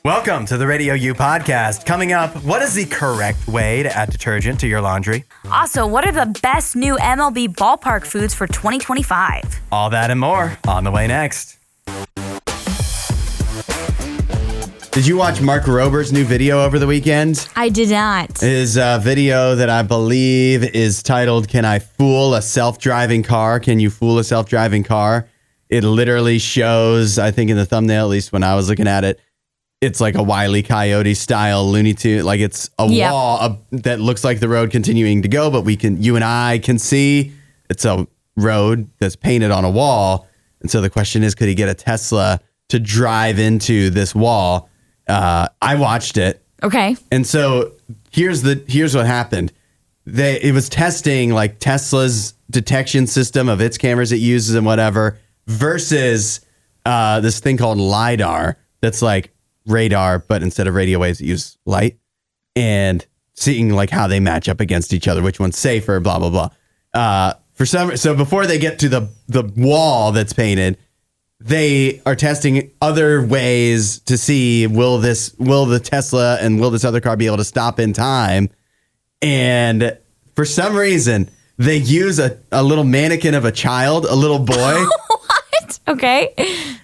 Welcome to the RadioU Podcast. Coming up, what is the correct way to add detergent to your laundry? Also, what are the best new MLB ballpark foods for 2025? All that and more on the way next. Did you watch Mark Rober's new video over the weekend? I did not. His video that I believe is titled, Can I Fool a Self-Driving Car? Can you fool a self-driving car? It literally shows, I think in the thumbnail, at least when I was looking at it, it's like a Wile E. Coyote style Looney Tunes. Like it's a wall that looks like the road continuing to go, but you and I can see it's a road that's painted on a wall. And so the question is, could he get a Tesla to drive into this wall? I watched it. Okay. And so here's what happened. It was testing like Tesla's detection system of its cameras it uses and whatever versus this thing called LiDAR that's like radar, but instead of radio waves, it uses light, and seeing like how they match up against each other, which one's safer, blah, blah, blah. So before they get to the wall that's painted, they are testing other ways to see will the Tesla and will this other car be able to stop in time. And for some reason, they use a little mannequin of a child, a little boy. What? Okay.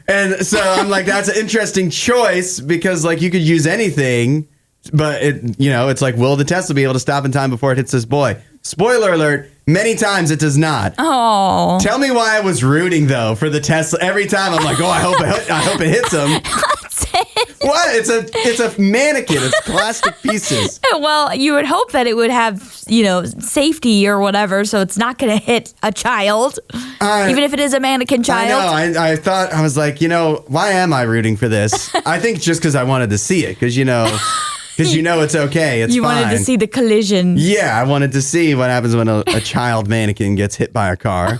And so I'm like, that's an interesting choice because like you could use anything, but it's like, will the Tesla be able to stop in time before it hits this boy? Spoiler alert, many times it does not. Oh. Tell me why I was rooting though for the Tesla. Every time I'm like, I hope it hits him. What? It's a mannequin. It's plastic pieces. Well, you would hope that it would have, safety or whatever, so it's not going to hit a child, even if it is a mannequin child. I know. I thought, I was like, why am I rooting for this? I think just because I wanted to see it, because it's okay. It's fine. You wanted to see the collision. Yeah, I wanted to see what happens when a child mannequin gets hit by a car.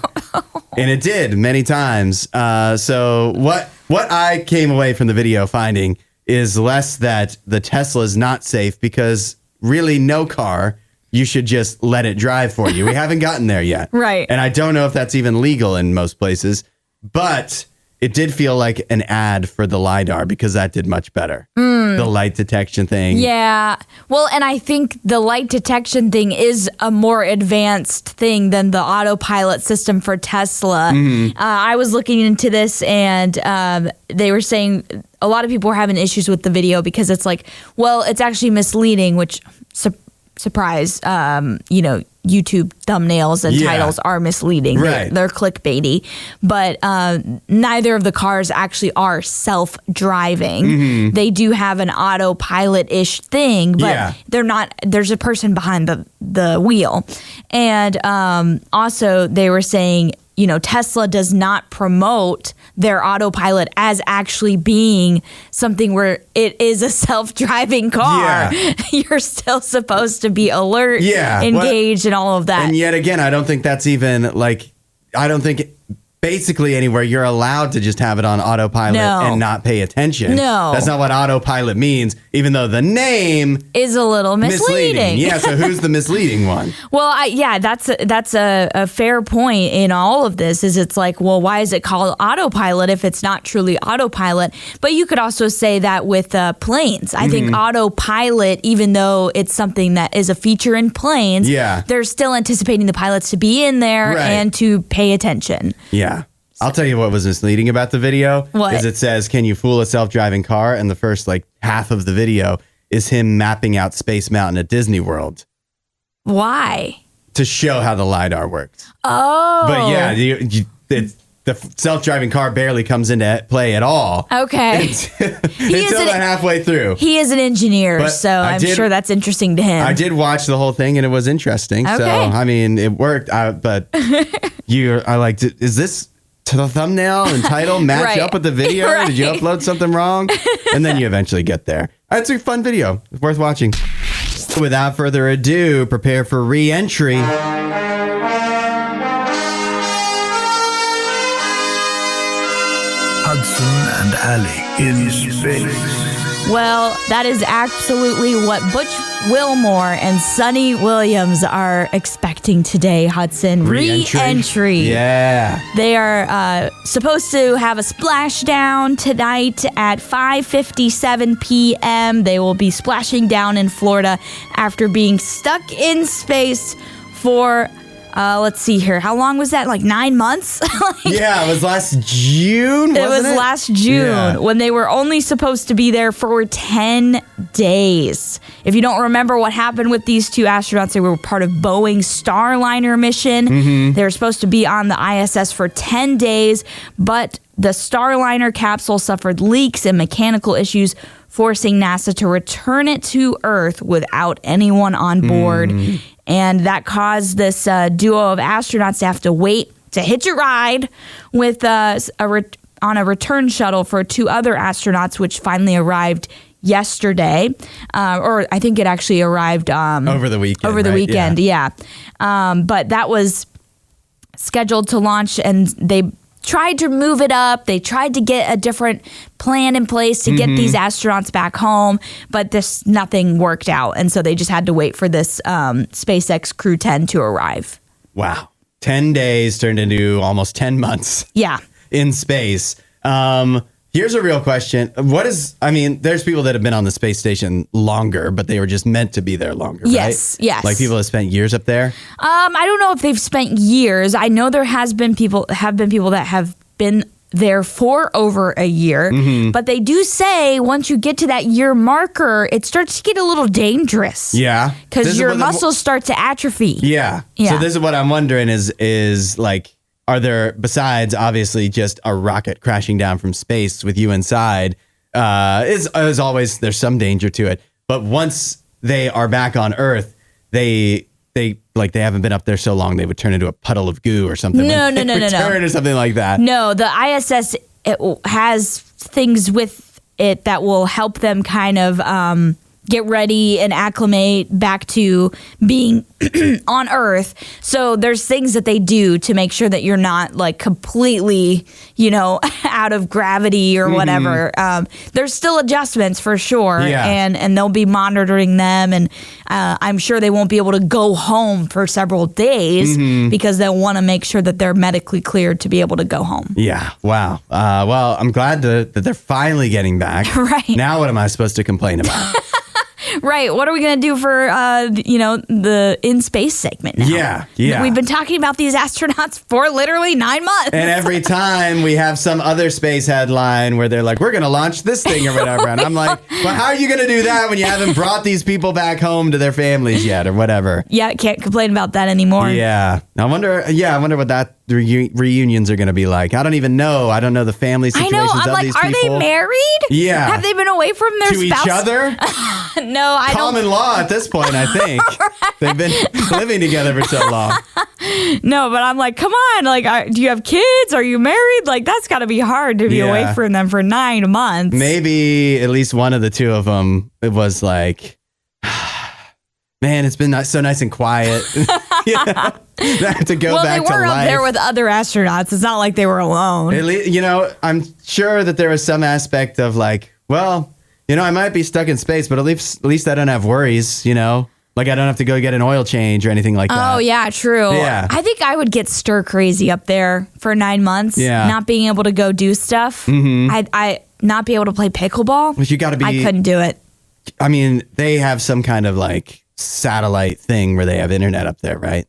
And it did many times. So what I came away from the video finding is less that the Tesla is not safe, because really no car, you should just let it drive for you. We haven't gotten there yet. Right. And I don't know if that's even legal in most places, but it did feel like an ad for the LiDAR, because that did much better. The light detection thing. Yeah. Well, and I think the light detection thing is a more advanced thing than the autopilot system for Tesla. Mm-hmm. I was looking into this, and they were saying a lot of people were having issues with the video because it's like, well, it's actually misleading, which surprise, YouTube thumbnails and titles are misleading. Right. They're clickbaity, but neither of the cars actually are self-driving. Mm-hmm. They do have an autopilot-ish thing, but they're not. There's a person behind the wheel. And also they were saying, Tesla does not promote their autopilot as actually being something where it is a self-driving car. Yeah. You're still supposed to be alert, engaged, and all of that. And yet again, I don't think that's even basically anywhere you're allowed to just have it on autopilot and not pay attention. No. That's not what autopilot means, even though the name is a little misleading. Yeah, so who's the misleading one? Well, that's a fair point in all of this. Is it's like, well, why is it called autopilot if it's not truly autopilot? But you could also say that with planes. I think autopilot, even though it's something that is a feature in planes, they're still anticipating the pilots to be in there and to pay attention. Yeah. I'll tell you what was misleading about the video. What? Is it says, can you fool a self-driving car? And the first half of the video is him mapping out Space Mountain at Disney World. Why? To show how the LiDAR works. Oh. But yeah, the self-driving car barely comes into play at all. Okay. Until about halfway through. He is an engineer, so I'm sure that's interesting to him. I did watch the whole thing, and it was interesting. Okay. So, I mean, it worked. But is this to the thumbnail and title match up with the video? Right. Did you upload something wrong? And then you eventually get there. It's a fun video. It's worth watching. Without further ado, prepare for re-entry. Hudson and Alley in space. Well, that is absolutely what Butch Wilmore and Sonny Williams are expecting today, Hudson. Re-entry. Yeah. They are supposed to have a splashdown tonight at 5:57 p.m. They will be splashing down in Florida after being stuck in space for... let's see here. How long was that? Like 9 months? Yeah, it was last June, wasn't it? It was last June when they were only supposed to be there for 10 days. If you don't remember what happened with these two astronauts, they were part of Boeing's Starliner mission. Mm-hmm. They were supposed to be on the ISS for 10 days, but the Starliner capsule suffered leaks and mechanical issues, forcing NASA to return it to Earth without anyone on board. And that caused this duo of astronauts to have to wait to hitch a ride with on a return shuttle for two other astronauts, which finally arrived yesterday. Or I think it actually arrived over the weekend. Over the weekend, yeah. But that was scheduled to launch, and they tried to move it up. They tried to get a different plan in place to get these astronauts back home, but nothing worked out. And so they just had to wait for this SpaceX Crew 10 to arrive. Wow. 10 days turned into almost 10 months. Yeah. In space. Here's a real question. There's people that have been on the space station longer, but they were just meant to be there longer, yes, right? Yes. Like people have spent years up there? I don't know if they've spent years. I know there have been people that have been there for over a year, but they do say once you get to that year marker, it starts to get a little dangerous. Yeah. Because your muscles start to atrophy. Yeah. So this is what I'm wondering is like, are there, besides obviously just a rocket crashing down from space with you inside, as always, there's some danger to it. But once they are back on Earth, they haven't been up there so long, they would turn into a puddle of goo or something. No. Or something like that. No, the ISS has things with it that will help them kind of get ready and acclimate back to being on Earth. So there's things that they do to make sure that you're not like completely, out of gravity or whatever. There's still adjustments for sure. Yeah. And they'll be monitoring them. And I'm sure they won't be able to go home for several days because they'll want to make sure that they're medically cleared to be able to go home. Yeah. Wow. Well, I'm glad that they're finally getting back. Right. Now what am I supposed to complain about? Right. What are we going to do for, the in-space segment now? Yeah. We've been talking about these astronauts for literally 9 months. And every time we have some other space headline where they're like, we're going to launch this thing or whatever. And I'm like, well, how are you going to do that when you haven't brought these people back home to their families yet or whatever? Yeah, can't complain about that anymore. Yeah. I wonder what that reunions are going to be like. I don't even know. I don't know the family situations of these people. Are they married? Yeah. Have they been away from their spouse? To each other? No, I don't. Common law at this point, I think. Right. They've been living together for so long. No, but I'm like, come on. Like, do you have kids? Are you married? Like, that's got to be hard to be away from them for 9 months. Maybe at least one of the two of them, it was like, man, it's been so nice and quiet. I have to go back to life. Well, they were up there with other astronauts. It's not like they were alone. At least, I'm sure that there was some aspect of like, well, I might be stuck in space, but at least I don't have worries, Like I don't have to go get an oil change or anything like that. Oh, yeah, true. Yeah. I think I would get stir crazy up there for 9 months. Yeah. Not being able to go do stuff. I not be able to play pickleball. But you got to be. I couldn't do it. I mean, they have some kind of like satellite thing where they have internet up there, right?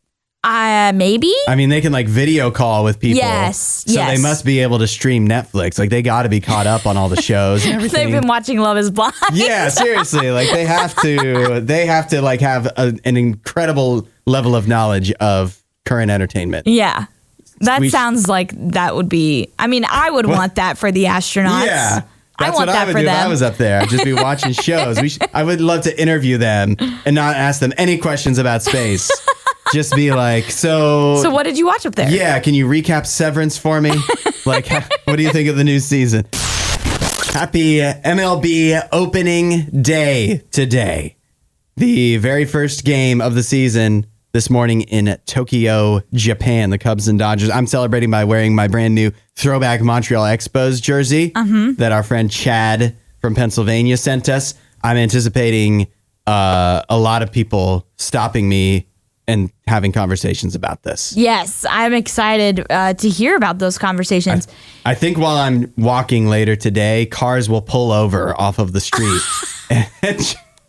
Maybe. I mean, they can like video call with people. Yes. So they must be able to stream Netflix. Like they got to be caught up on all the shows and everything. They've been watching Love Is Blind. Yeah, seriously. Like they have to like have an incredible level of knowledge of current entertainment. Yeah. That sounds like that would be, I would want that for the astronauts. Yeah. I want that for them. If I was up there. I'd just be watching shows. I would love to interview them and not ask them any questions about space. Just be like, so what did you watch up there? Yeah, can you recap Severance for me? Like, what do you think of the new season? Happy MLB opening day today. The very first game of the season this morning in Tokyo, Japan, the Cubs and Dodgers. I'm celebrating by wearing my brand new throwback Montreal Expos jersey that our friend Chad from Pennsylvania sent us. I'm anticipating a lot of people stopping me and having conversations about this. Yes, I'm excited to hear about those conversations. I think while I'm walking later today, cars will pull over off of the street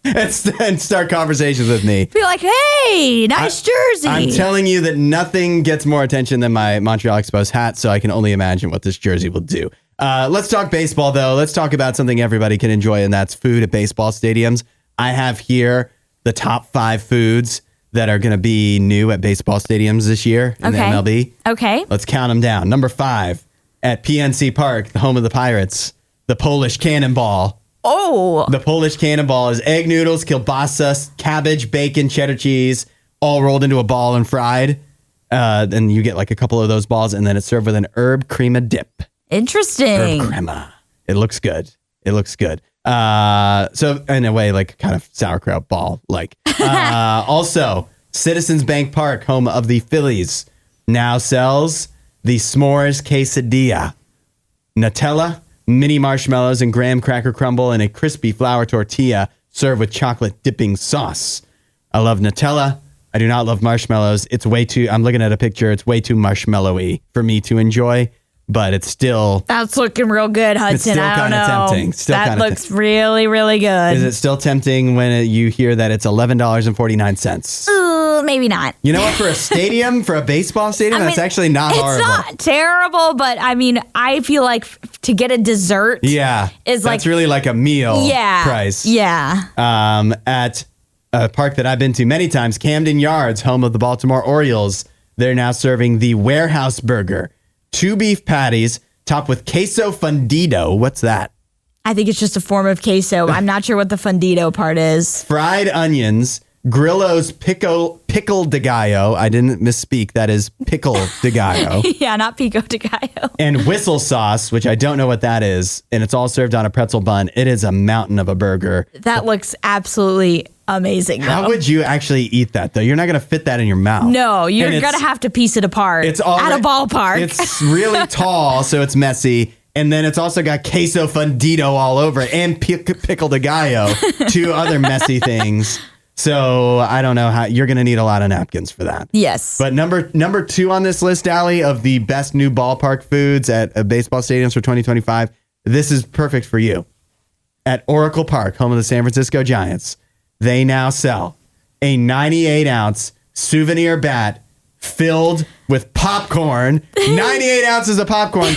and start conversations with me. Be like, hey, nice jersey. I'm telling you that nothing gets more attention than my Montreal Expos hat, so I can only imagine what this jersey will do. Let's talk baseball, though. Let's talk about something everybody can enjoy, and that's food at baseball stadiums. I have here the top 5 foods that are going to be new at baseball stadiums this year in the MLB. Okay. Let's count them down. Number 5, at PNC Park, the home of the Pirates, the Polish Cannonball. Oh. The Polish Cannonball is egg noodles, kielbasa, cabbage, bacon, cheddar cheese, all rolled into a ball and fried. Then you get like a couple of those balls, and then it's served with an herb crema dip. Interesting. Herb crema. It looks good. So in a way, like kind of sauerkraut ball. Also, Citizens Bank Park, home of the Phillies, now sells the s'mores quesadilla. Nutella, mini marshmallows, and graham cracker crumble in a crispy flour tortilla served with chocolate dipping sauce. I love Nutella. I do not love marshmallows. It's way too, I'm looking at a picture, it's way too marshmallowy for me to enjoy. But it's still... That's looking real good, Hudson. It's still kind of tempting. That looks really, really good. Is it still tempting when you hear that it's $11.49? Ooh, maybe not. You know what? For a stadium, for a baseball stadium, that's actually not horrible. It's not terrible, but I mean, I feel like to get a dessert is like... That's really like a meal price. Yeah. At a park that I've been to many times, Camden Yards, home of the Baltimore Orioles, they're now serving the Warehouse Burger. 2 beef patties topped with queso fundido. What's that? I think it's just a form of queso. I'm not sure what the fundido part is. Fried onions, Grillo's pickle de gallo. I didn't misspeak. That is pickle de gallo. Yeah, not pico de gallo. And whistle sauce, which I don't know what that is. And it's all served on a pretzel bun. It is a mountain of a burger. That looks absolutely amazing, though. How would you actually eat that, though? You're not going to fit that in your mouth. No, you're going to have to piece it apart at a ballpark. It's really tall, so it's messy. And then it's also got queso fundido all over it and pickle de gallo, 2 other messy things. So I don't know how you're going to need a lot of napkins for that. Yes. But number 2 on this list, Allie, of the best new ballpark foods at baseball stadiums for 2025, this is perfect for you. At Oracle Park, home of the San Francisco Giants, they now sell a 98-ounce souvenir bat filled with popcorn, 98 ounces of popcorn,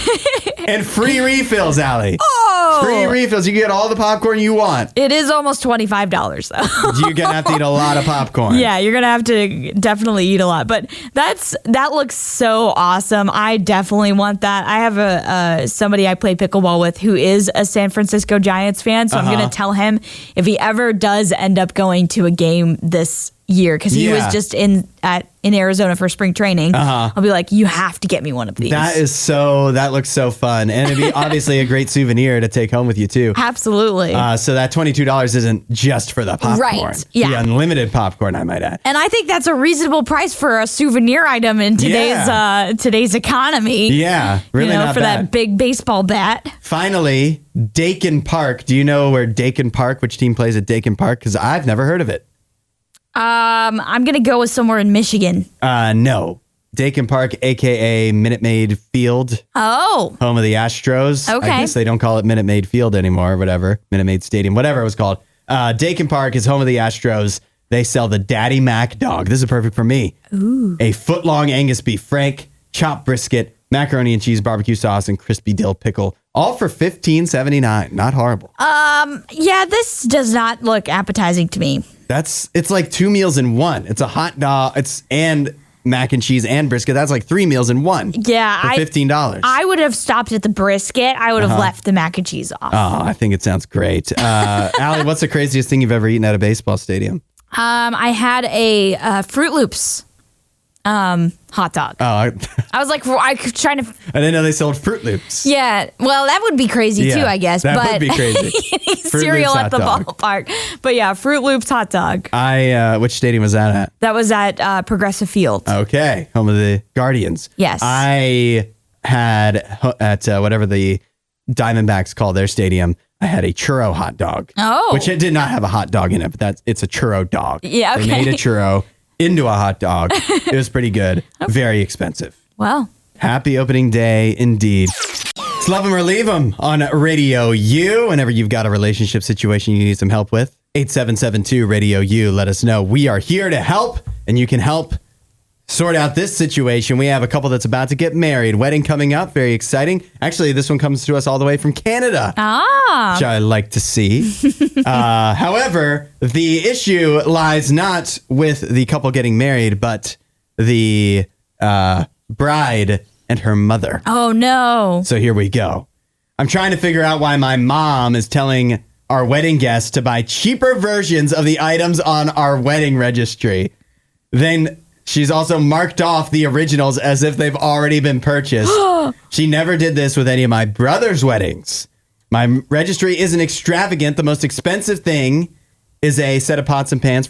and free refills, Allie. Oh! Free refills. You get all the popcorn you want. It is almost $25, though. You're going to have to eat a lot of popcorn. Yeah, you're going to have to definitely eat a lot. But that looks so awesome. I definitely want that. I have somebody I play pickleball with who is a San Francisco Giants fan, so I'm going to tell him if he ever does end up going to a game this year, because he was just in Arizona for spring training. I'll be like, you have to get me one of these. That looks so fun. And it'd be obviously a great souvenir to take home with you too. Absolutely. So that $22 isn't just for the popcorn. Right. Yeah. The unlimited popcorn, I might add. And I think that's a reasonable price for a souvenir item in today's economy. Yeah. Really not for bad. that big baseball bat. Finally, Dakin Park. Do you know where Dakin Park, which team plays at Dakin Park? Because I've never heard of it. I'm going to go with somewhere in Michigan. No. Dakin Park, a.k.a. Minute Maid Field. Oh. Home of the Astros. Okay. I guess they don't call it Minute Maid Field anymore or whatever. Minute Maid Stadium, whatever it was called. Dakin Park is home of the Astros. They sell the Daddy Mac dog. This is perfect for me. Ooh. A foot-long Angus beef frank, chopped brisket, macaroni and cheese, barbecue sauce, and crispy dill pickle. All for $15.79. Not horrible. Yeah, this does not look appetizing to me. It's like 2 meals in one. It's a hot dog. And mac and cheese and brisket. That's like 3 meals in one. Yeah. For $15. I would have stopped at the brisket. I would have left the mac and cheese off. Oh, I think it sounds great. Allie, what's the craziest thing you've ever eaten at a baseball stadium? I had a Fruit Loops hot dog. Oh, I was like, I was trying to. I didn't know they sold Fruit Loops. Yeah, well, that would be crazy too, I guess. That would be crazy. Cereal at the ballpark, but yeah, Fruit Loops hot dog. Which stadium was that at? That was at Progressive Field. Okay, home of the Guardians. Yes, I had at whatever the Diamondbacks call their stadium. I had a churro hot dog. Oh. Which it did not have a hot dog in it, but it's a churro dog. Yeah, okay. They made a churro into a hot dog. It was pretty good. Very expensive. Well. Happy opening day indeed. It's Love 'em or Leave 'em on Radio U. Whenever you've got a relationship situation you need some help with, 8772 Radio U. Let us know. We are here to help, and you can help sort out this situation. We have a couple that's about to get married. Wedding coming up. Very exciting. Actually, this one comes to us all the way from Canada. Which I like to see. However, the issue lies not with the couple getting married, but the bride and her mother. Oh, no. So here we go. I'm trying to figure out why my mom is telling our wedding guests to buy cheaper versions of the items on our wedding registry. Then she's also marked off the originals as if they've already been purchased. She never did this with any of my brother's weddings. My registry isn't extravagant. The most expensive thing is a set of pots and pans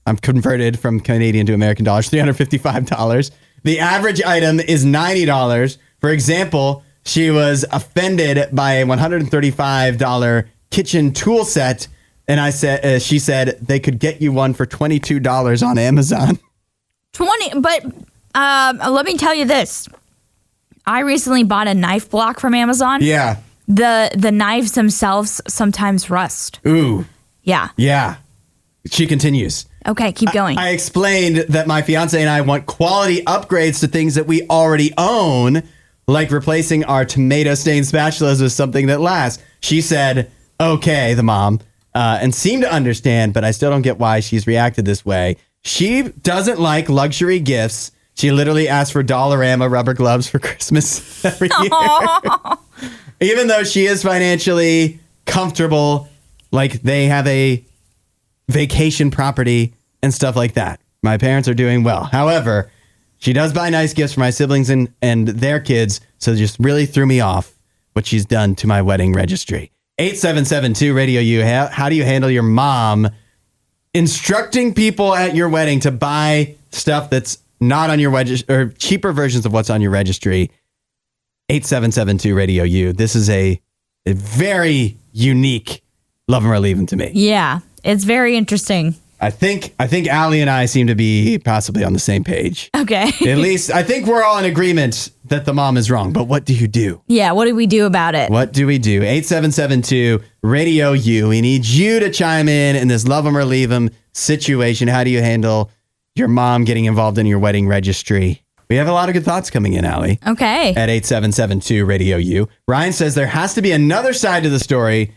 I'm converted from Canadian to American dollars, $355. The average item is $90. For example, she was offended by a $135 kitchen tool set, and she said they could get you one for $22 on Amazon. But let me tell you this. I recently bought a knife block from Amazon. Yeah. The knives themselves sometimes rust. Ooh. Yeah. Yeah. She continues. Okay, keep going. I explained that my fiance and I want quality upgrades to things that we already own, like replacing our tomato stained spatulas with something that lasts. She said, okay, the mom, and seemed to understand, but I still don't get why she's reacted this way. She doesn't like luxury gifts. She literally asked for Dollarama rubber gloves for Christmas every year. Even though she is financially comfortable, like they have a vacation property and stuff like that. My parents are doing well. However, she does buy nice gifts for my siblings and their kids, so it just really threw me off what she's done to my wedding registry. 8772 Radio U. How do you handle your mom instructing people at your wedding to buy stuff that's not on your registry, or cheaper versions of what's on your registry? 8772 Radio U. This is a very unique Love 'em or Leave 'em to me. Yeah, it's very interesting. I think Allie and I seem to be possibly on the same page. Okay. At least I think we're all in agreement that the mom is wrong. But what do you do? Yeah, what do we do about it? What do we do? 8772 Radio U. We need you to chime in this Love 'em or Leave 'em situation. How do you handle your mom getting involved in your wedding registry? We have a lot of good thoughts coming in, Allie. Okay. At 8772 Radio U. Ryan says there has to be another side to the story.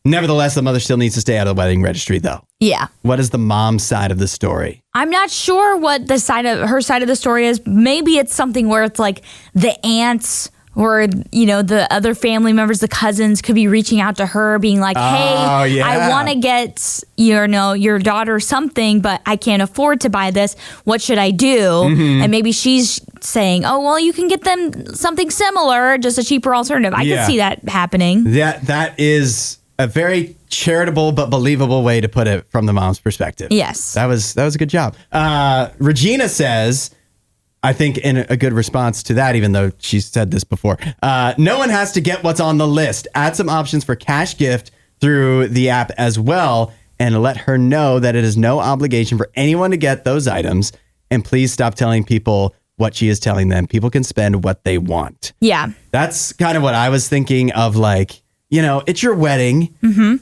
Nevertheless, the mother still needs to stay out of the wedding registry, though. Yeah. What is the mom's side of the story? I'm not sure what her side of the story is. Maybe it's something where it's like the aunts or, the other family members, the cousins could be reaching out to her being like, hey, yeah. I want to get, your daughter something, but I can't afford to buy this. What should I do? Mm-hmm. And maybe she's saying, oh, well, you can get them something similar, just a cheaper alternative. I could see that happening. That is a very charitable but believable way to put it from the mom's perspective. Yes. That was a good job. Regina says, I think in a good response to that, even though she said this before, no one has to get what's on the list. Add some options for cash gift through the app as well, and let her know that it is no obligation for anyone to get those items. And please stop telling people what she is telling them. People can spend what they want. Yeah. That's kind of what I was thinking of, like, it's your wedding. Mm-hmm.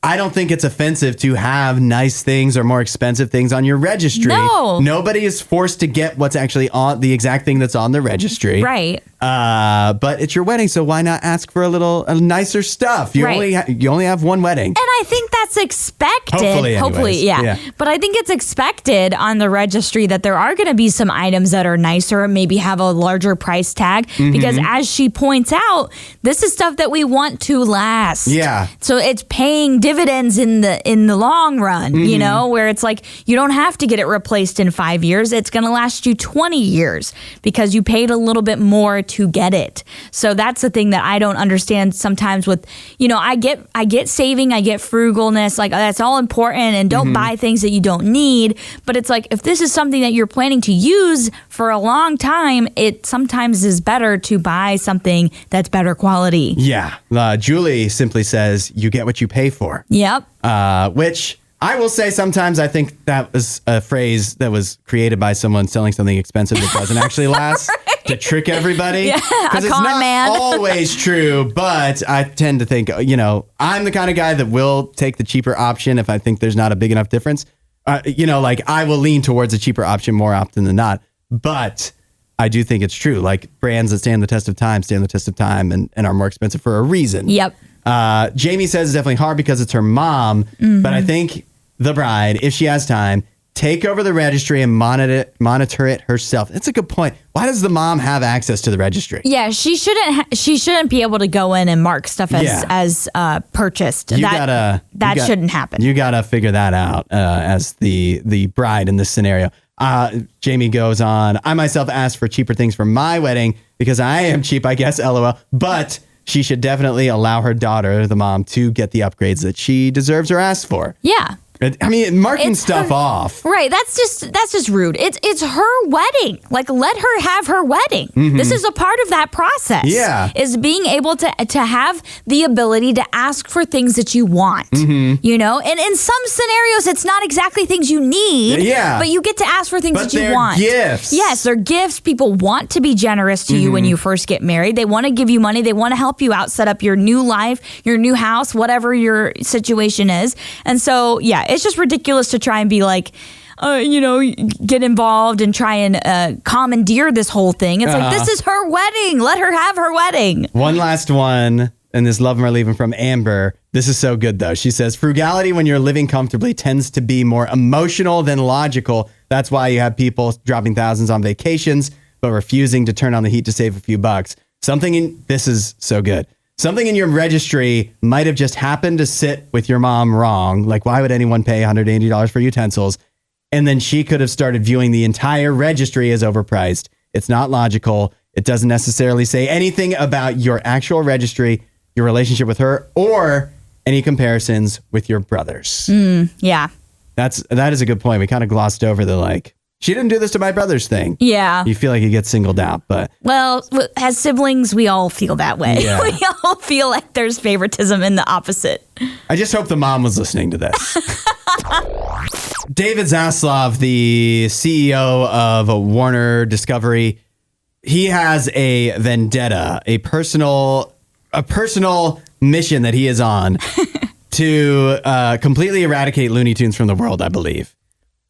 I don't think it's offensive to have nice things or more expensive things on your registry. No. Nobody is forced to get what's actually on the exact thing that's on the registry. Right. But it's your wedding, so why not ask for a nicer stuff? You only have one wedding. And I think that's expected. Hopefully, yeah. But I think it's expected on the registry that there are going to be some items that are nicer, maybe have a larger price tag. Mm-hmm. Because as she points out, this is stuff that we want to last. Yeah. So it's paying dividends in the long run, mm-hmm. Where it's like you don't have to get it replaced in 5 years. It's going to last you 20 years because you paid a little bit more to get it. So that's the thing that I don't understand sometimes with, I get saving, I get frugalness, like that's all important, and don't buy things that you don't need. But it's like, if this is something that you're planning to use for a long time, it sometimes is better to buy something that's better quality. Yeah. Julie simply says, you get what you pay for. Yep. Which I will say sometimes I think that was a phrase that was created by someone selling something expensive that doesn't actually last to trick everybody. Because it's not always true, but I tend to think, I'm the kind of guy that will take the cheaper option if I think there's not a big enough difference. Like I will lean towards a cheaper option more often than not. But I do think it's true. Like brands that stand the test of time and are more expensive for a reason. Yep. Jamie says it's definitely hard because it's her mom, but I think the bride, if she has time, take over the registry and monitor it herself. That's a good point. Why does the mom have access to the registry? Yeah, she shouldn't be able to go in and mark stuff as purchased. That shouldn't happen. You got to figure that out as the bride in this scenario. Jamie goes on, I myself asked for cheaper things for my wedding because I am cheap, I guess, LOL. But she should definitely allow her daughter, the mom, to get the upgrades that she deserves or asks for. Yeah. I mean, marking stuff off. Right. That's just rude. It's her wedding. Like, let her have her wedding. This is a part of that process. Yeah. Is being able to have the ability to ask for things that you want. And in some scenarios, it's not exactly things you need. Yeah. But you get to ask for things that you want. Gifts. Yes, they're gifts. People want to be generous to you when you first get married. They want to give you money. They want to help you out, set up your new life, your new house, whatever your situation is. And so, yeah. It's just ridiculous to try and be like, get involved and try and commandeer this whole thing. It's like, this is her wedding. Let her have her wedding. One last one, and this love or leaving from Amber. This is so good, though. She says, frugality when you're living comfortably tends to be more emotional than logical. That's why you have people dropping thousands on vacations, but refusing to turn on the heat to save a few bucks. This is so good. Something in your registry might have just happened to sit with your mom wrong. Like, why would anyone pay $180 for utensils? And then she could have started viewing the entire registry as overpriced. It's not logical. It doesn't necessarily say anything about your actual registry, your relationship with her, or any comparisons with your brothers. Yeah. That is a good point. We kind of glossed over the she didn't do this to my brothers thing. Yeah. You feel like you get singled out, but... Well, as siblings, we all feel that way. Yeah. We all feel like there's favoritism in the opposite. I just hope the mom was listening to this. David Zaslav, the CEO of Warner Discovery, he has a vendetta, a personal mission that he is on to completely eradicate Looney Tunes from the world, I believe.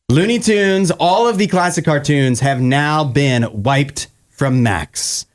Looney Tunes, all of the classic cartoons have now been wiped from Max.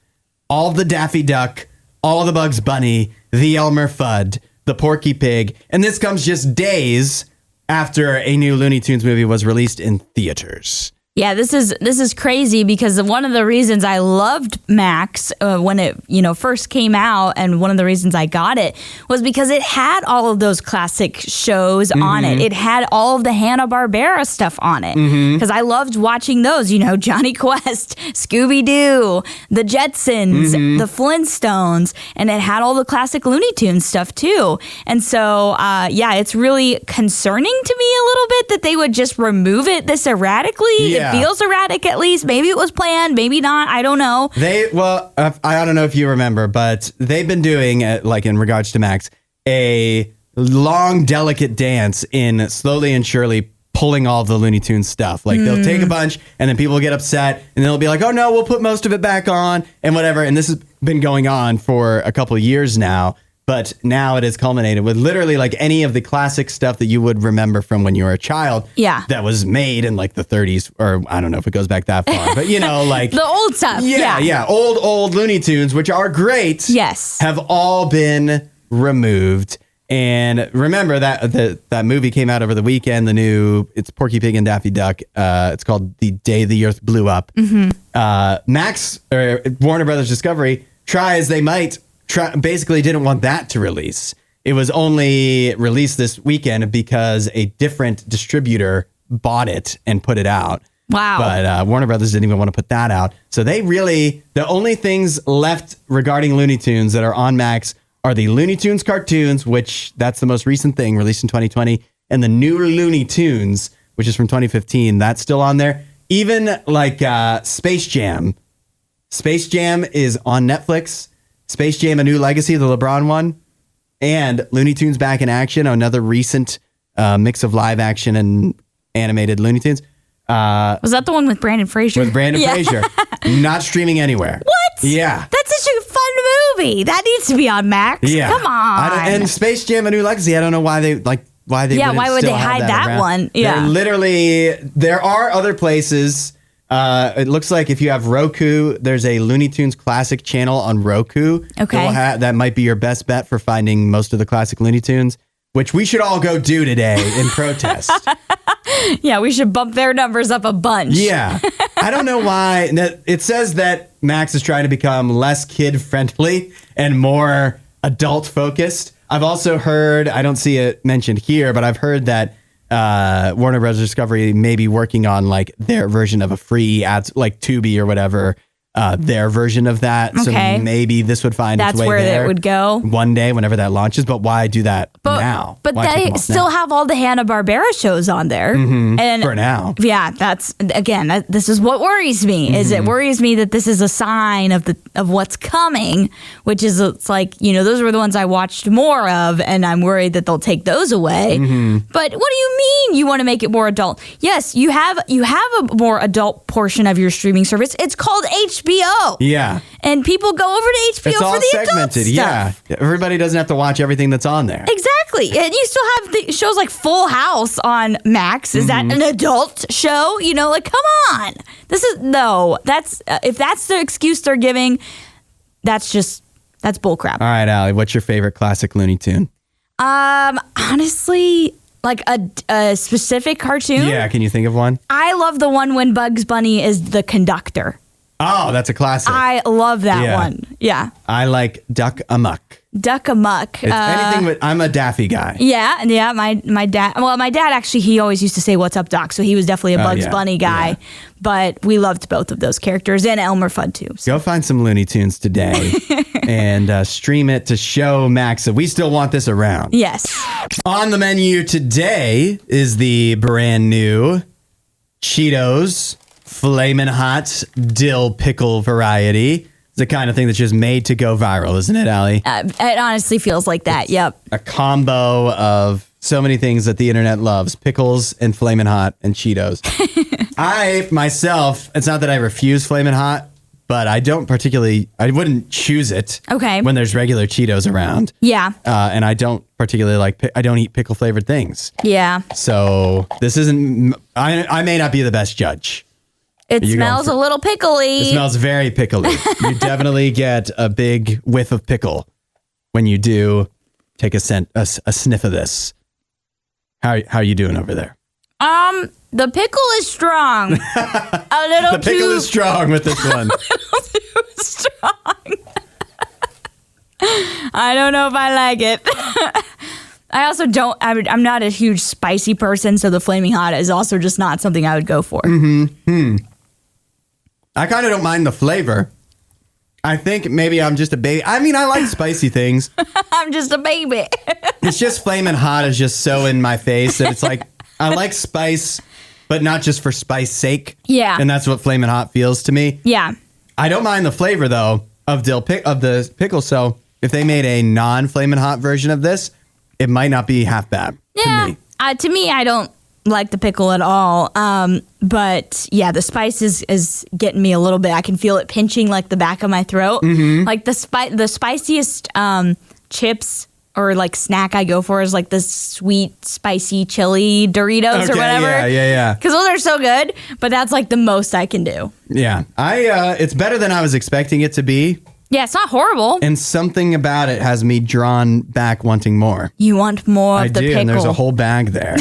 All the Daffy Duck, all the Bugs Bunny, the Elmer Fudd, the Porky Pig, and this comes just days after a new Looney Tunes movie was released in theaters. Yeah, this is crazy because one of the reasons I loved Max when it first came out, and one of the reasons I got it was because it had all of those classic shows on it. It had all of the Hanna-Barbera stuff on it because I loved watching those. Johnny Quest, Scooby-Doo, the Jetsons, the Flintstones, and it had all the classic Looney Tunes stuff too. And so, it's really concerning to me a little bit that they would just remove it this erratically. Yeah. It feels erratic, at least. Maybe it was planned, maybe not. I don't know. I don't know if you remember, but they've been doing, in regards to Max, a long, delicate dance in slowly and surely pulling all the Looney Tunes stuff. They'll take a bunch, and then people will get upset, and they'll be like, oh, no, we'll put most of it back on, and whatever. And this has been going on for a couple of years now. But now it has culminated with literally any of the classic stuff that you would remember from when you were a child. Yeah. That was made in the 30s, or I don't know if it goes back that far, but the old stuff. Yeah. Old Looney Tunes, which are great. Yes. Have all been removed. And remember that movie came out over the weekend. It's Porky Pig and Daffy Duck. It's called The Day the Earth Blew Up. Max, or Warner Brothers Discovery, try as they might, basically didn't want that to release. It was only released this weekend because a different distributor bought it and put it out. Wow. But Warner Brothers didn't even want to put that out. So they really, the only things left regarding Looney Tunes that are on Max are the Looney Tunes cartoons, which that's the most recent thing released in 2020, and the new Looney Tunes, which is from 2015. That's still on there. Even like Space Jam. Space Jam is on Netflix. Space Jam: A New Legacy, the LeBron one, and Looney Tunes Back in Action, another recent mix of live action and animated Looney Tunes. Was that the one with Brandon Fraser? With Brandon Fraser. Not streaming anywhere. What? Yeah. That's such a fun movie. That needs to be on Max. Yeah. Come on. And Space Jam: A New Legacy, I don't know why they why would they hide that one? Yeah. There are other places. It looks like if you have Roku, there's a Looney Tunes classic channel on Roku. Okay. That might be your best bet for finding most of the classic Looney Tunes, which we should all go do today in protest. Yeah, we should bump their numbers up a bunch. Yeah. I don't know why. It says that Max is trying to become less kid-friendly and more adult-focused. I've also heard, I don't see it mentioned here, but I've heard that Warner Bros. Discovery may be working on like their version of a free ad, like Tubi or whatever, their version of that. Okay. So maybe this would find its way there. That's where it would go. One day, whenever that launches. But why do that now? But Why take they them off still now? have all the Hanna-Barbera shows on there. And For now. Yeah, that's, again, this is what worries me, is it worries me that this is a sign of what's coming, which is, it's like, those were the ones I watched more of, and I'm worried that they'll take those away. But what do you mean you want to make it more adult? Yes, you have a more adult portion of your streaming service. It's called HBO. Yeah. And people go over to HBO It's for all the segmented. adult stuff. Yeah. Everybody doesn't have to watch everything that's on there. Exactly. And you still have the shows like Full House on Max. Is that an adult show? Come on. That's if that's the excuse they're giving, that's bullcrap. All right, Allie, what's your favorite classic Looney Tune? Honestly, like a specific cartoon. Yeah, can you think of one? I love the one when Bugs Bunny is the conductor. Oh, that's a classic. I love that Yeah. one. Yeah. I like Duck Amuck. Duck Amuck. It's anything with, I'm a Daffy guy. Yeah. My dad. Well, my dad actually, he always used to say, "What's up, Doc?" So he was definitely a Bugs Bunny guy. Yeah. But we loved both of those characters, and Elmer Fudd too. So. Go find some Looney Tunes today and stream it to show Max that we still want this around. Yes. On the menu today is the brand new Cheetos Flamin' Hot Dill Pickle variety. It's the kind of thing that's just made to go viral, isn't it, Allie? It honestly feels like that. Yep. A combo of so many things that the internet loves: pickles and Flamin' Hot and Cheetos. I myself, it's not that I refuse Flamin' Hot, but I wouldn't choose it. Okay. When there's regular Cheetos around. Yeah. And I don't particularly I don't eat pickle flavored things. Yeah. So this isn't, I may not be the best judge. It smells a little pickly. It smells very pickly. You definitely get a big whiff of pickle when you do take a sniff of this. How are you doing over there? The pickle is strong. A little The pickle is strong with this one. A little too strong. I don't know if I like it. I also don't. I'm not a huge spicy person, so the Flaming Hot is also just not something I would go for. I kind of don't mind the flavor. I think maybe I'm just a baby. I mean, I like spicy things. I'm just a baby. It's just Flamin' Hot is just so in my face that it's like, I like spice, but not just for spice sake. Yeah. And that's what Flamin' Hot feels to me. Yeah. I don't mind the flavor though of the pickle. So if they made a non-Flamin' Hot version of this, it might not be half bad. Yeah. To me, I don't like the pickle at all. But yeah, the spice is getting me a little bit. I can feel it pinching like the back of my throat. Like the spiciest chips or like snack I go for is like the sweet, spicy chili Doritos or whatever. Yeah. Because those are so good, but that's like the most I can do. Yeah. It's better than I was expecting it to be. Yeah, it's not horrible. And something about it has me drawn back wanting more. You want more of the pickle. And there's a whole bag there.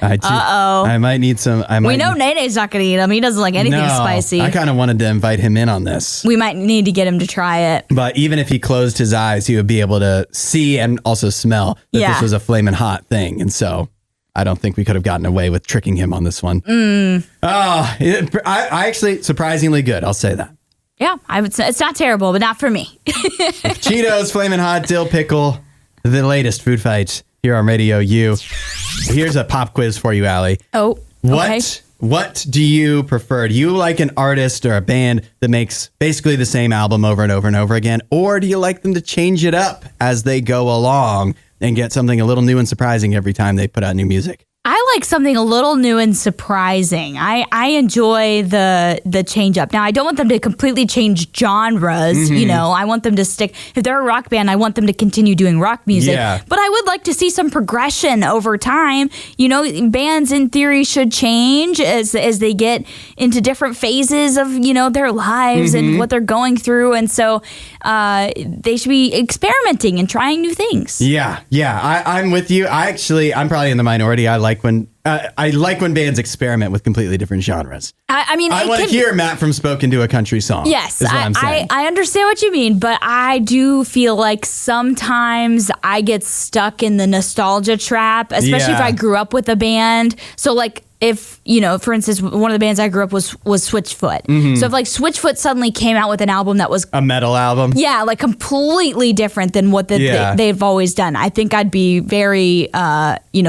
I do. Uh-oh. I might need some. We know Nene's not going to eat them. He doesn't like anything spicy. I kind of wanted to invite him in on this. We might need to get him to try it. But even if he closed his eyes, he would be able to see and also smell that this was a Flamin' Hot thing. And so I don't think we could have gotten away with tricking him on this one. I actually, surprisingly good. I'll say that. Yeah, I would say it's not terrible, but not for me. Cheetos, Flamin' Hot, Dill Pickle, the latest food fights here on Radio U. Here's a pop quiz for you, Allie. Oh, okay. What do you prefer? Do you like an artist or a band that makes basically the same album over and over and over again? Or do you like them to change it up as they go along and get something a little new and surprising every time they put out new music? I like something a little new and surprising. I enjoy the change up. Now, I don't want them to completely change genres. You know, I want them to stick. If they're a rock band, I want them to continue doing rock music. Yeah. But I would like to see some progression over time. You know, bands in theory should change as they get into different phases of, you know, their lives and what they're going through. And so they should be experimenting and trying new things. Yeah. I'm with you. I'm probably in the minority. I like when bands experiment with completely different genres. I mean, I want to hear Matt from Spoken to a Country Song. Yes, is what I'm saying. I understand what you mean, but I do feel like sometimes I get stuck in the nostalgia trap, especially if I grew up with a band. So like, if, you know, for instance, one of the bands I grew up was Switchfoot. So if like Switchfoot suddenly came out with an album that was a metal album, like completely different than what they've always done, I think I'd be very,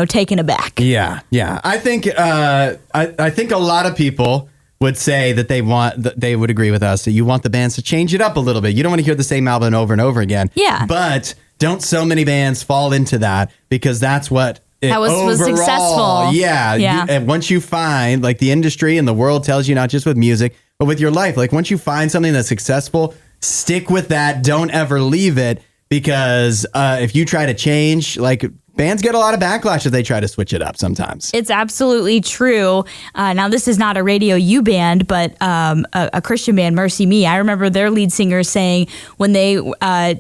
taken aback. Yeah. I think I think a lot of people would say that they would agree with us that you want the bands to change it up a little bit. You don't want to hear the same album over and over again. Yeah. But don't so many bands fall into that, because that's what. That was successful. Yeah. And once you find, like, the industry and the world tells you, not just with music, but with your life, like, once you find something that's successful, stick with that. Don't ever leave it, because if you try to change, like, bands get a lot of backlash if they try to switch it up sometimes. It's absolutely true. Now, this is not a Radio U band, but a Christian band, Mercy Me. I remember their lead singer saying when they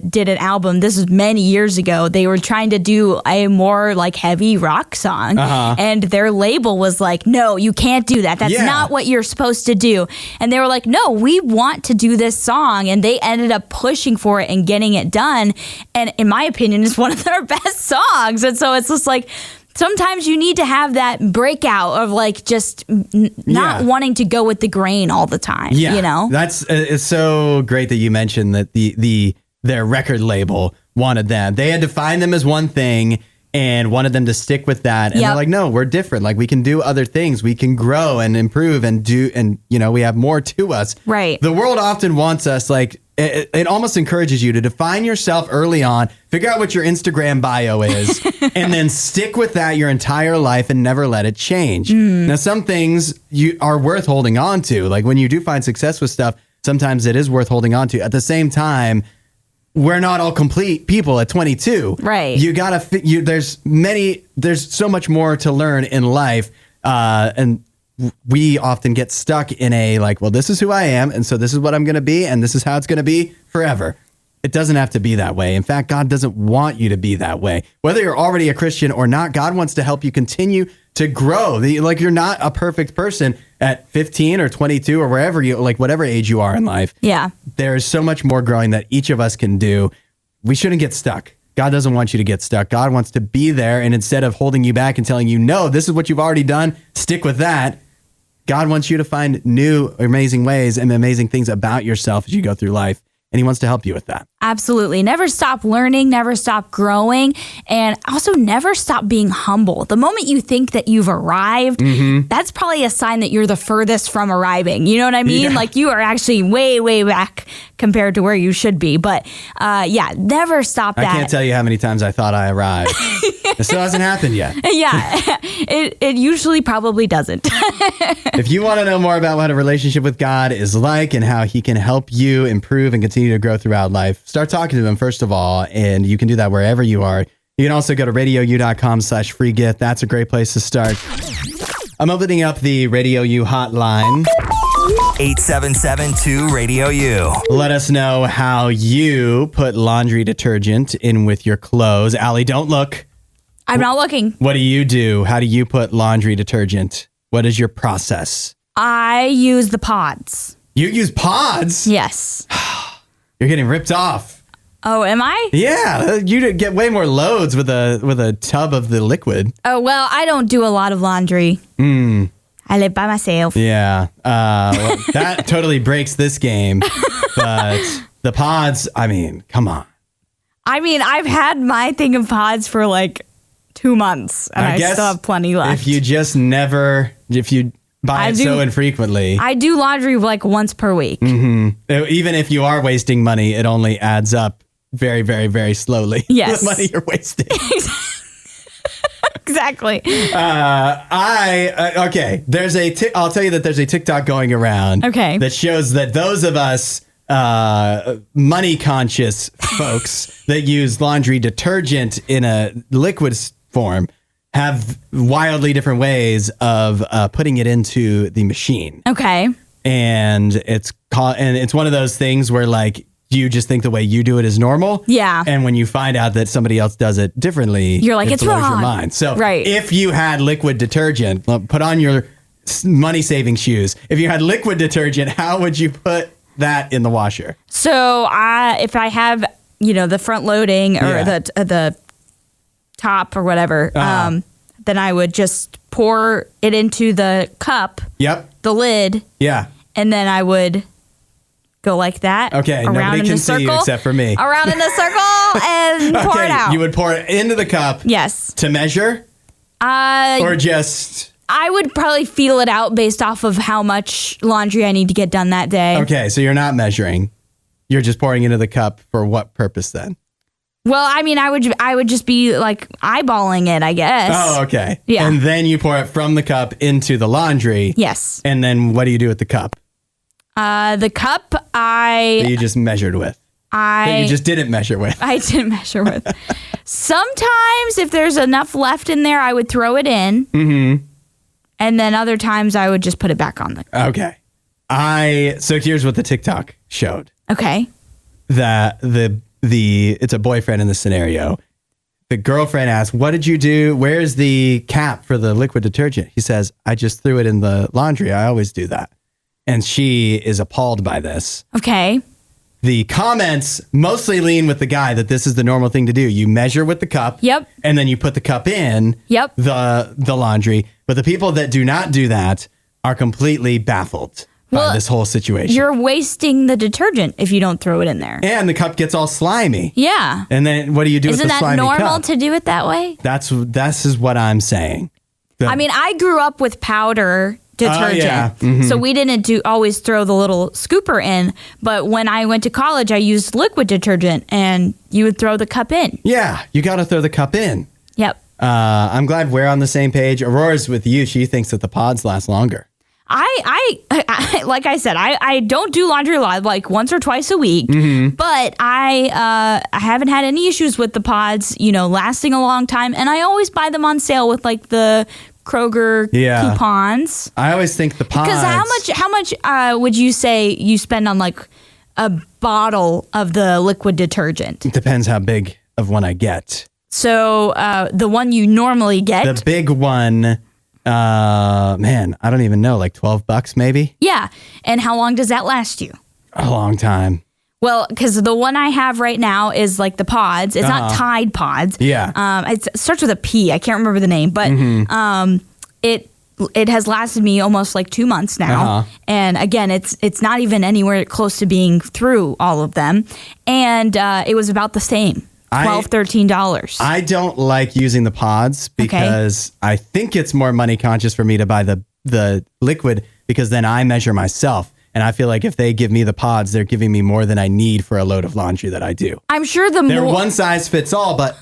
did an album, this was many years ago, they were trying to do a more like heavy rock song. And their label was like, no, you can't do that. That's not what you're supposed to do. And they were like, no, we want to do this song. And they ended up pushing for it and getting it done. And in my opinion, it's one of their best songs. And so it's just like, sometimes you need to have that breakout of like just not wanting to go with the grain all the time. Yeah, you know, that's it's so great that you mentioned that their record label wanted them. They had defined them as one thing and wanted them to stick with that. And they're like, no, we're different. Like, we can do other things. We can grow and improve and do, and you know, we have more to us. Right. The world often wants us, like, it almost encourages you to define yourself early on, figure out what your Instagram bio is, and then stick with that your entire life and never let it change. Now, some things you are worth holding on to. Like, when you do find success with stuff, sometimes it is worth holding on to. At the same time, we're not all complete people at 22. Right. You gotta, there's so much more to learn in life. And we often get stuck in a like, well, this is who I am, and so this is what I'm going to be, and this is how it's going to be forever. It doesn't have to be that way. In fact, God doesn't want you to be that way. Whether you're already a Christian or not, God wants to help you continue to grow. Like, you're not a perfect person at 15 or 22 or wherever you, like, whatever age you are in life. Yeah. There's so much more growing that each of us can do. We shouldn't get stuck. God doesn't want you to get stuck. God wants to be there, and instead of holding you back and telling you, no, this is what you've already done, stick with that. God wants you to find new, amazing ways and amazing things about yourself as you go through life. And he wants to help you with that. Absolutely. Never stop learning, never stop growing, and also never stop being humble. The moment you think that you've arrived, that's probably a sign that you're the furthest from arriving. You know what I mean? Yeah. Like, you are actually way, way back compared to where you should be. But never stop that. I can't tell you how many times I thought I arrived. It still hasn't happened yet. Yeah, it usually probably doesn't. If you want to know more about what a relationship with God is like and how he can help you improve and continue to grow throughout life, start talking to him first of all, and you can do that wherever you are. You can also go to radiou.com/free gift. That's a great place to start. I'm opening up the Radio U hotline. 877-2-RADIO-U. Let us know how you put laundry detergent in with your clothes. Allie, don't look. I'm not looking. What do you do? How do you put laundry detergent? What is your process? I use the pods. You use pods? Yes. You're getting ripped off. Oh, am I? Yeah, you get way more loads with a tub of the liquid. Oh, well, I don't do a lot of laundry. I live by myself. Yeah, well, that totally breaks this game. But the pods, I mean, come on. I mean, I've had my thing of pods for like 2 months, and I still have plenty left. If you buy it so infrequently. I do laundry like once per week. Mm-hmm. Even if you are wasting money, it only adds up very, very, very slowly. Yes. The money you're wasting. Exactly. Okay. I'll tell you that there's a TikTok going around. Okay. That shows that those of us money conscious folks that use laundry detergent in a liquid form have wildly different ways of putting it into the machine. Okay. And it's one of those things where like you just think the way you do it is normal. Yeah. And when you find out that somebody else does it differently, you're like, it's wrong. Your mind. So right. If you had liquid detergent, put on your money saving shoes. If you had liquid detergent, how would you put that in the washer? So if I have, the front loading or the top or whatever, then I would just pour it into the cup. Yep. The lid. Yeah. And then I would go like that. Okay. Around Nobody can see you except for me. Around in the circle and pour it out. You would pour it into the cup. Yes. To measure? Or just... I would probably feel it out based off of how much laundry I need to get done that day. Okay, so you're not measuring. You're just pouring into the cup for what purpose then? Well, I mean, I would just be like eyeballing it, I guess. Oh, okay. Yeah. And then you pour it from the cup into the laundry. Yes. And then what do you do with the cup? The cup that you just measured with. That you just didn't measure with. I didn't measure with. Sometimes if there's enough left in there, I would throw it in. Mm-hmm. And then other times I would just put it back on the cup. Okay. So here's what the TikTok showed. Okay. That it's a boyfriend in the scenario. The girlfriend asks, "What did you do? Where's the cap for the liquid detergent?" He says, "I just threw it in the laundry. I always do that." And she is appalled by this. Okay. The comments mostly lean with the guy that this is the normal thing to do. You measure with the cup. Yep. And then you put the cup in the laundry. But the people that do not do that are completely baffled by this whole situation. You're wasting the detergent if you don't throw it in there. And the cup gets all slimy. Yeah. And then what do you do with the slimy cup? Isn't that normal to do it that way? This is what I'm saying. I mean, I grew up with powder detergent. Yeah. Mm-hmm. So we didn't always throw the little scooper in. But when I went to college, I used liquid detergent and you would throw the cup in. Yeah. You got to throw the cup in. Yep. I'm glad we're on the same page. Aurora's with you. She thinks that the pods last longer. I like I said, I don't do laundry a lot, like once or twice a week, but I haven't had any issues with the pods, lasting a long time. And I always buy them on sale with like the Kroger coupons. I always think the pods. Because how much would you say you spend on like a bottle of the liquid detergent? It depends how big of one I get. So the one you normally get. The big one, man, I don't even know, like $12 maybe? Yeah. And how long does that last you? A long time. Well, because the one I have right now is like the pods. It's not Tide Pods. Yeah. It starts with a P. I can't remember the name, but it has lasted me almost like 2 months now. And again, it's not even anywhere close to being through all of them. And it was about the same. $12, $13. I don't like using the pods because I think it's more money conscious for me to buy the liquid because then I measure myself. And I feel like if they give me the pods, they're giving me more than I need for a load of laundry that I do. I'm sure they're one size fits all, but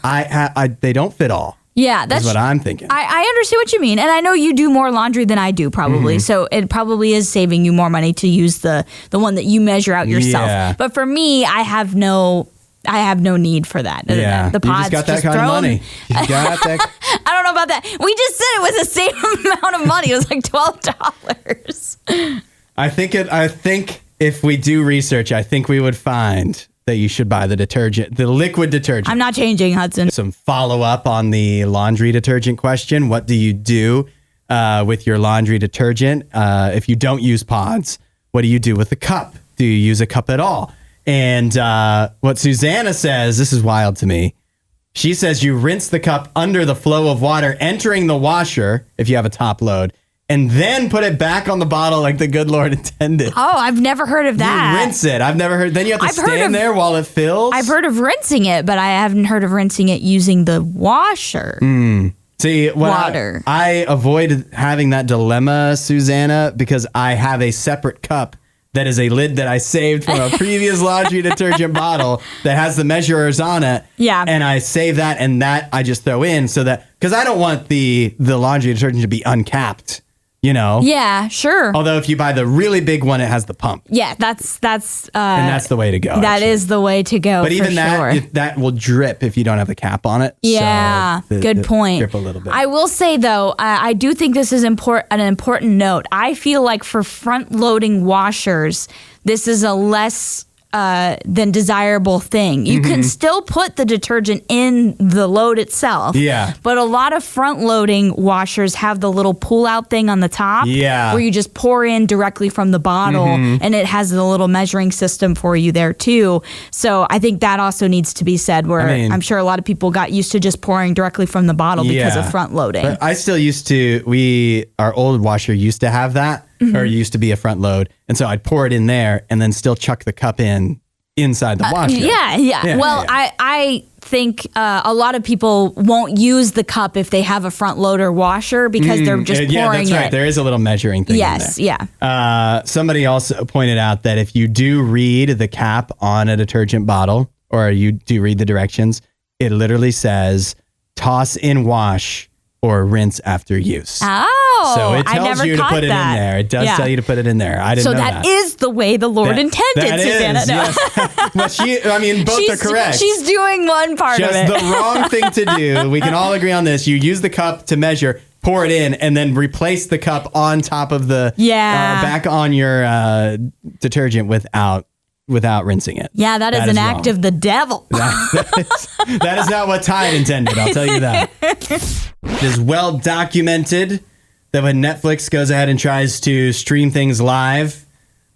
they don't fit all. Yeah, that's what I'm thinking. I understand what you mean. And I know you do more laundry than I do probably. So it probably is saving you more money to use the one that you measure out yourself. Yeah. But for me, I have no need for that. Yeah. The pods you just got that kind of money. You got that. I don't know about that. We just said it was the same amount of money. It was like $12. I think if we do research, I think we would find that you should buy the liquid detergent. I'm not changing, Hudson. Some follow up on the laundry detergent question. What do you do with your laundry detergent? If you don't use pods, what do you do with the cup? Do you use a cup at all? And what Susanna says, this is wild to me. She says you rinse the cup under the flow of water entering the washer if you have a top load, and then put it back on the bottle like the good Lord intended. Oh, I've never heard of that. You rinse it. I've never heard. Then you have to stand there while it fills. I've heard of rinsing it, but I haven't heard of rinsing it using the washer. See, water. I avoid having that dilemma, Susanna, because I have a separate cup that is a lid that I saved from a previous laundry detergent bottle that has the measurers on it. Yeah. And I save that, and that I just throw in so that, because I don't want the laundry detergent to be uncapped, you know? Yeah, sure. Although if you buy the really big one, it has the pump. Yeah, that's and that's the way to go. That is the way to go. But even sure. that will drip if you don't have the cap on it. Yeah, so good point. Drip a little bit. I will say though, I do think this is an important note. I feel like for front-loading washers, this is a less than desirable thing. You can still put the detergent in the load itself. Yeah. But a lot of front-loading washers have the little pull-out thing on the top. Yeah. Where you just pour in directly from the bottle, and it has the little measuring system for you there too. So I think that also needs to be said. Where I'm sure a lot of people got used to just pouring directly from the bottle because of front-loading. But I still used to. Our old washer used to have that. Or it used to be a front load. And so I'd pour it in there and then still chuck the cup inside the washer. Yeah. Well, I think a lot of people won't use the cup if they have a front loader washer because they're just pouring it. Yeah, that's right. There is a little measuring thing in there. Yeah. Somebody also pointed out that if you do read the cap on a detergent bottle or you do read the directions, it literally says toss in wash or rinse after use. Oh, so it tells I never you to caught put it that. in there. It does tell you to put it in there. I didn't know that. So that is the way the Lord intended, that Susanna. Is, no. Yes. Both are correct. She's doing one part just of it. Just the wrong thing to do. We can all agree on this. You use the cup to measure, pour it in, and then replace the cup on top of the back on your detergent without rinsing it. Yeah, that is an act of the devil. That is not what Tide intended, I'll tell you that. It is well documented that when Netflix goes ahead and tries to stream things live,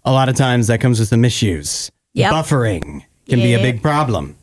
a lot of times that comes with some issues. Yep. Buffering can be a big problem.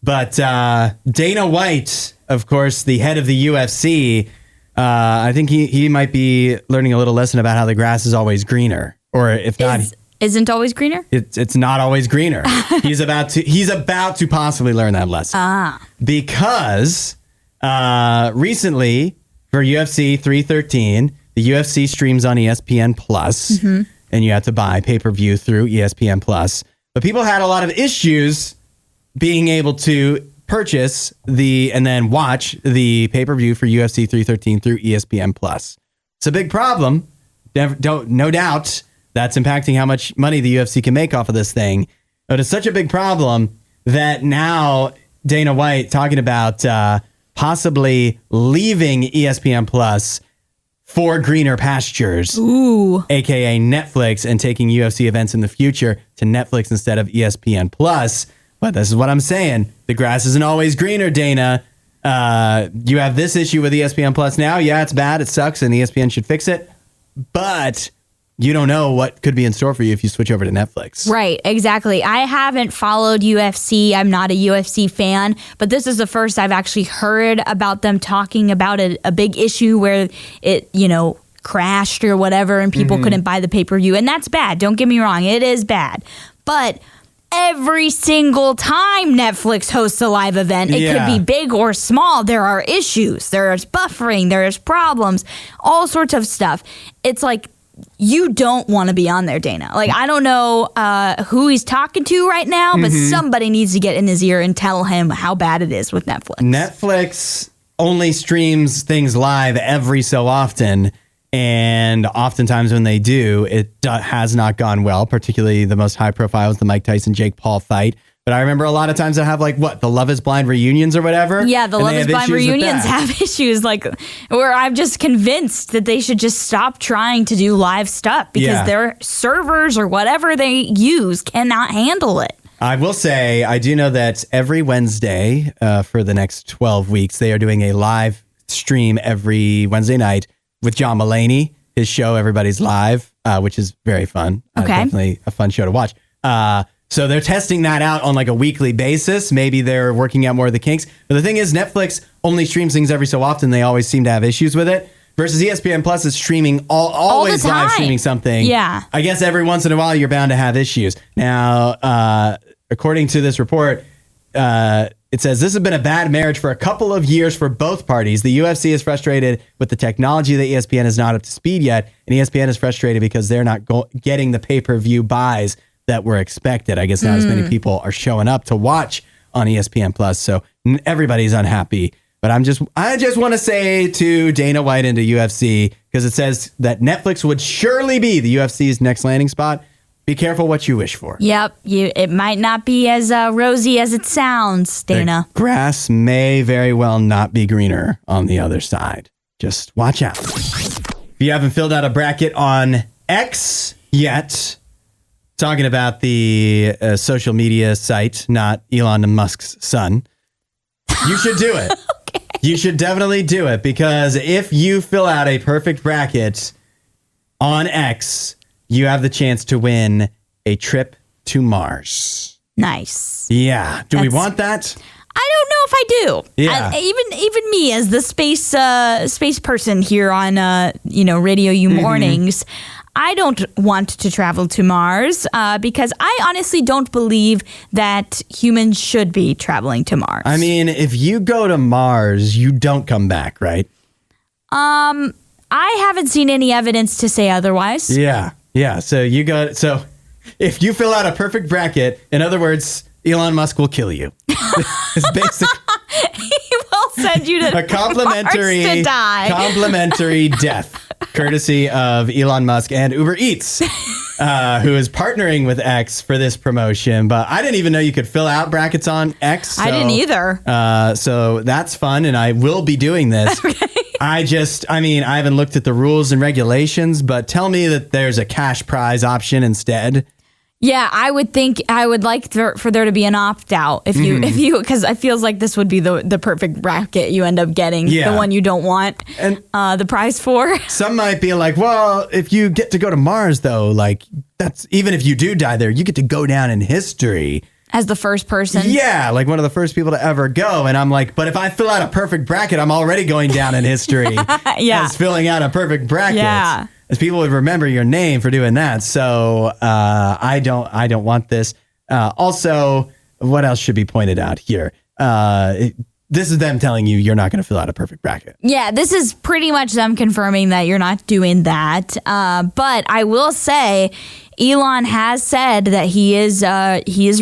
But Dana White, of course, the head of the UFC, I think he might be learning a little lesson about how the grass is always greener. Or if not... Isn't always greener? It's not always greener. He's about to possibly learn that lesson. Because recently for UFC 313, the UFC streams on ESPN Plus, and you have to buy pay-per-view through ESPN Plus. But people had a lot of issues being able to purchase and then watch the pay-per-view for UFC 313 through ESPN Plus. It's a big problem. No doubt. That's impacting how much money the UFC can make off of this thing. But it's such a big problem that now Dana White talking about possibly leaving ESPN Plus for greener pastures, aka Netflix, and taking UFC events in the future to Netflix instead of ESPN Plus. But this is what I'm saying. The grass isn't always greener, Dana. You have this issue with ESPN Plus now. Yeah, it's bad. It sucks, and ESPN should fix it. But you don't know what could be in store for you if you switch over to Netflix. Right, exactly. I haven't followed UFC. I'm not a UFC fan, but this is the first I've actually heard about them talking about a big issue where it, crashed or whatever and people couldn't buy the pay-per-view. And that's bad. Don't get me wrong. It is bad. But every single time Netflix hosts a live event, it could be big or small. There are issues. There's buffering. There's problems. All sorts of stuff. It's like, you don't want to be on there, Dana. Like, I don't know who he's talking to right now, but somebody needs to get in his ear and tell him how bad it is with Netflix. Netflix only streams things live every so often, and oftentimes when they do, it has not gone well, particularly the most high profile is the Mike Tyson-Jake Paul fight. But I remember a lot of times they have the Love is Blind reunions or whatever. Yeah, the Love is Blind reunions have issues where I'm just convinced that they should just stop trying to do live stuff because their servers or whatever they use cannot handle it. I will say, I do know that every Wednesday for the next 12 weeks, they are doing a live stream every Wednesday night with John Mulaney, his show Everybody's Live, which is very fun. Okay. Definitely a fun show to watch. So they're testing that out on like a weekly basis. Maybe they're working out more of the kinks. But the thing is, Netflix only streams things every so often. They always seem to have issues with it. Versus ESPN Plus is streaming always live streaming something. Yeah. I guess every once in a while you're bound to have issues. Now, according to this report, it says this has been a bad marriage for a couple of years for both parties. The UFC is frustrated with the technology that ESPN is not up to speed yet, and ESPN is frustrated because they're not getting the pay-per-view buys that were expected. I guess not as many people are showing up to watch on ESPN Plus, so everybody's unhappy. But I just want to say to Dana White and to UFC, because it says that Netflix would surely be the UFC's next landing spot. Be careful what you wish for. Yep. It might not be as rosy as it sounds, Dana. The grass may very well not be greener on the other side. Just watch out. If you haven't filled out a bracket on X yet, talking about the social media site, not Elon Musk's son, you should do it. Okay. You should definitely do it, because if you fill out a perfect bracket on X, you have the chance to win a trip to Mars. Nice. Yeah. Do we want that? I don't know if I do. Yeah. Even me as the space person here on RadioU Mornings, I don't want to travel to Mars because I honestly don't believe that humans should be traveling to Mars. I mean, if you go to Mars, you don't come back, right? I haven't seen any evidence to say otherwise. Yeah. Yeah. So if you fill out a perfect bracket, in other words, Elon Musk will kill you. It's basically he will send you to a complimentary Mars to die. Complimentary death, courtesy of Elon Musk and Uber Eats, who is partnering with X for this promotion. But I didn't even know you could fill out brackets on X. So, I didn't either. So that's fun, and I will be doing this. Okay. I haven't looked at the rules and regulations, but tell me that there's a cash prize option instead. Yeah, I would think I would like for there to be an opt out if you because it feels like this would be the perfect bracket you end up getting, the one you don't want and the prize for. Some might be like, well, if you get to go to Mars though, like that's even if you do die there, you get to go down in history as the first person. Yeah, like one of the first people to ever go. And I'm like, but if I fill out a perfect bracket, I'm already going down in history. As filling out a perfect bracket. Yeah. As people would remember your name for doing that. So I don't want this. Also, what else should be pointed out here? This is them telling you you're not going to fill out a perfect bracket. Yeah, this is pretty much them confirming that you're not doing that. But I will say, Elon has said that he is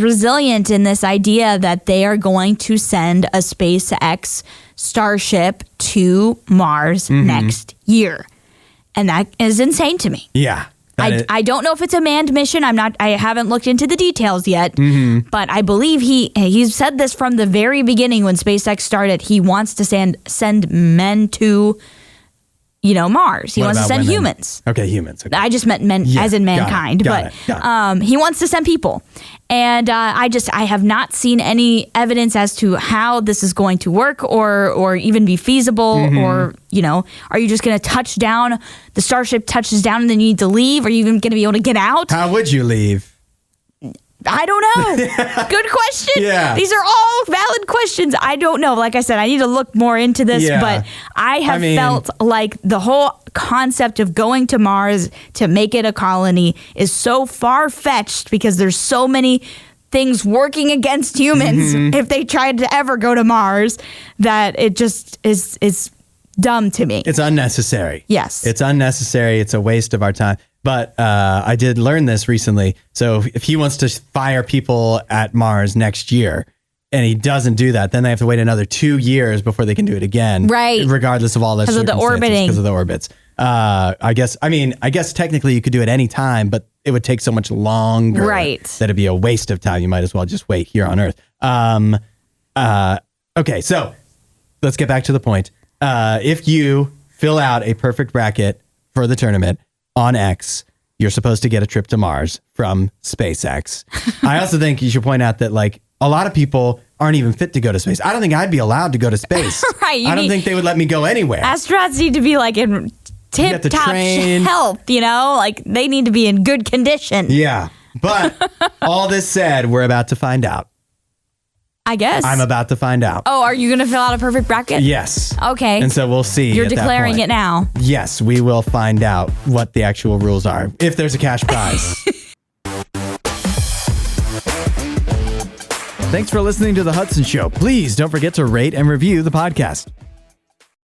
resilient in this idea that they are going to send a SpaceX Starship to Mars next year. And that is insane to me. Yeah. I don't know if it's a manned mission. I haven't looked into the details yet, but I believe he's said this from the very beginning when SpaceX started. He wants to send men to, Mars. He wants to send humans. Okay, humans. Okay. I just meant men as in mankind, Got it. He wants to send people. And I have not seen any evidence as to how this is going to work or even be feasible or, are you just going to touch down, the Starship touches down and then you need to leave? Are you even going to be able to get out? How would you leave? I don't know. Good question. Yeah. These are all valid questions. I don't know. Like I said, I need to look more into this, but I have felt like the whole concept of going to Mars to make it a colony is so far-fetched because there's so many things working against humans if they tried to ever go to Mars that it just is dumb to me. It's unnecessary. Yes. It's unnecessary. It's a waste of our time. But I did learn this recently. So if he wants to fire people at Mars next year and he doesn't do that, then they have to wait another 2 years before they can do it again. Right. Regardless of all this. Because of the orbiting. Because of the orbits. I guess technically you could do it any time, but it would take so much longer. Right. That it'd be a waste of time. You might as well just wait here on Earth. Okay, so let's get back to the point. If you fill out a perfect bracket for the tournament on X, you're supposed to get a trip to Mars from SpaceX. I also think you should point out that like a lot of people aren't even fit to go to space. I don't think I'd be allowed to go to space. Right. I don't think they would let me go anywhere. Astronauts need to be like in tip-top health, like they need to be in good condition. Yeah. But all this said, we're about to find out. I guess. I'm about to find out. Oh, are you going to fill out a perfect bracket? Yes. Okay. And so we'll see. You're at that declaring point. it now. Yes, we will find out what the actual rules are. If there's a cash prize. Thanks for listening to The Hudson Show. Please don't forget to rate and review the podcast.